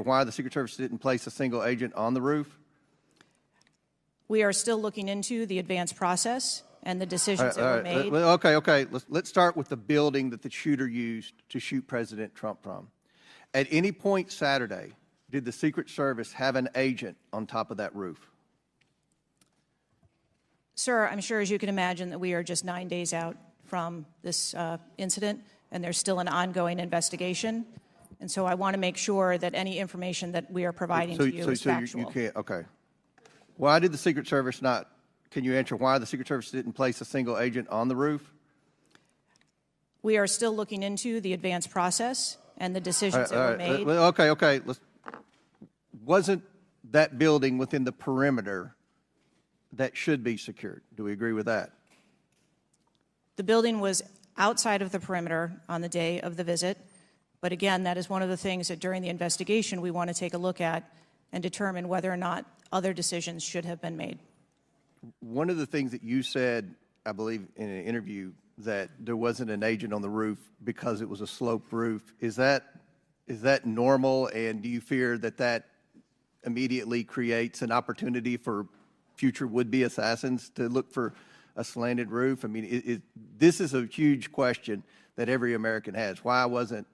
why the Secret Service didn't place a single agent on the roof? We are still looking into the advanced process and the decisions that were made. Okay. Let's start with the building that the shooter used to shoot President Trump from. At any point Saturday, did the Secret Service have an agent on top of that roof? Sir, I'm sure, as you can imagine, that we are just 9 days out from this incident, and there's still an ongoing investigation. And so I want to make sure that any information that we are providing to you is factual. You can't, okay. Why did the Secret Service not, can you answer why the Secret Service didn't place a single agent on the roof? We are still looking into the advanced process and the decisions that were made. Okay. Wasn't that building within the perimeter that should be secured? Do we agree with that? The building was outside of the perimeter on the day of the visit. But again, that is one of the things that during the investigation we want to take a look at and determine whether or not other decisions should have been made. One of the things that you said, I believe, in an interview, that there wasn't an agent on the roof because it was a sloped roof. Is that normal, and do you fear that immediately creates an opportunity for future would-be assassins to look for a slanted roof? I mean, this is a huge question that every American has. Why wasn't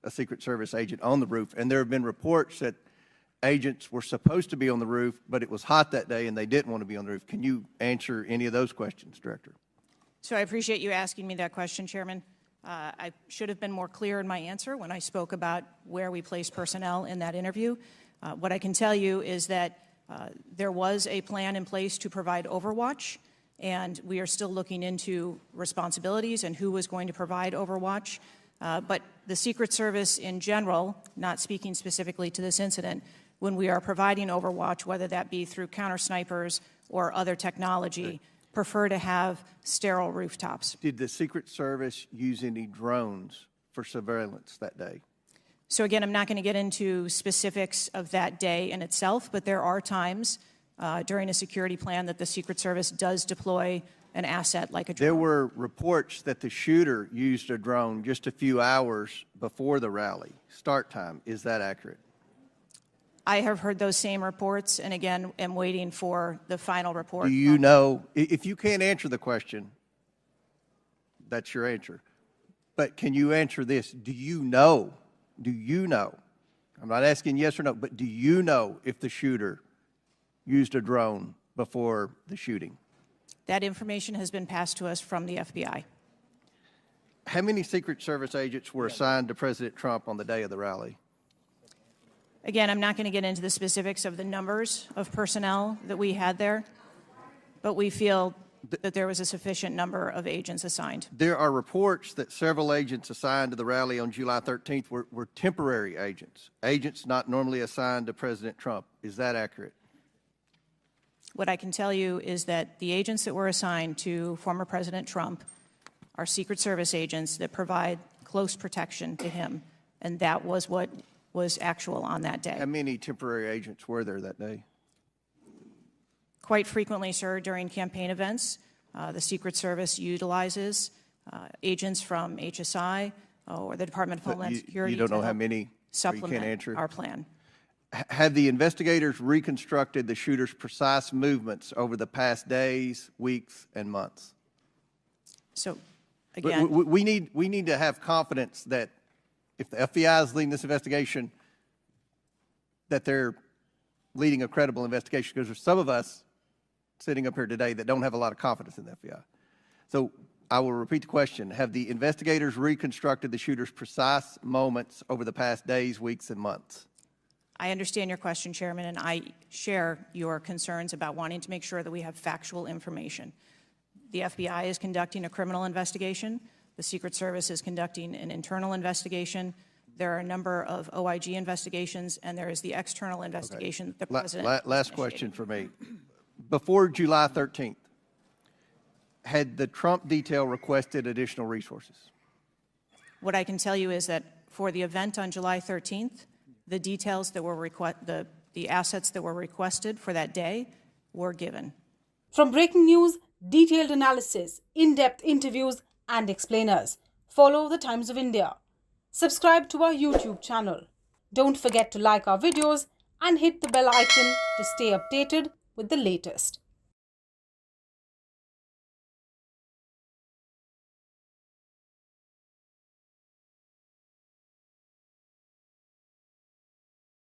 a Secret Service agent on the roof? And there have been reports that agents were supposed to be on the roof, but it was hot that day and they didn't want to be on the roof. Can you answer any of those questions, Director? So I appreciate you asking me that question, Chairman. I should have been more clear in my answer when I spoke about where we place personnel in that interview. What I can tell you is that there was a plan in place to provide overwatch, and we are still looking into responsibilities and who was going to provide overwatch. But the Secret Service in general, not speaking specifically to this incident, when we are providing overwatch, whether that be through counter snipers or other technology, prefer to have sterile rooftops. Did the Secret Service use any drones for surveillance that day? So again, I'm not going to get into specifics of that day in itself, but there are times during a security plan that the Secret Service does deploy an asset like a drone. There were reports that the shooter used a drone just a few hours before the rally start time. Is that accurate? I have heard those same reports, and again, am waiting for the final report. Do you know, if you can't answer the question, that's your answer. But can you answer this? Do you know, I'm not asking yes or no, but do you know if the shooter used a drone before the shooting? That information has been passed to us from the FBI. How many Secret Service agents were assigned to President Trump on the day of the rally? Again, I'm not going to get into the specifics of the numbers of personnel that we had there, but we feel that there was a sufficient number of agents assigned. There are reports that several agents assigned to the rally on July 13th were temporary agents not normally assigned to President Trump. Is that accurate? What I can tell you is that the agents that were assigned to former President Trump are Secret Service agents that provide close protection to him, and that was what was actual on that day. How many temporary agents were there that day? Quite frequently, sir, during campaign events, the Secret Service utilizes agents from HSI or the Department of Homeland Security. You don't know how many? Supplement you can't answer? our plan. Have the investigators reconstructed the shooter's precise movements over the past days, weeks, and months? So, again, we need to have confidence that if the FBI is leading this investigation, that they're leading a credible investigation, because there's some of us sitting up here today that don't have a lot of confidence in the FBI. So I will repeat the question. Have the investigators reconstructed the shooter's precise moments over the past days, weeks, and months? I understand your question, Chairman, and I share your concerns about wanting to make sure that we have factual information. The FBI is conducting a criminal investigation. The Secret Service is conducting an internal investigation. There are a number of OIG investigations, and there is the external investigation that the President Last question for me. Before July 13th, had the Trump detail requested additional resources? What I can tell you is that for the event on July 13th, the details that were the assets that were requested for that day were given. From breaking news, detailed analysis, in-depth interviews, and explainers, follow the Times of India. Subscribe to our YouTube channel. Don't forget to like our videos and hit the bell icon to stay updated with the latest.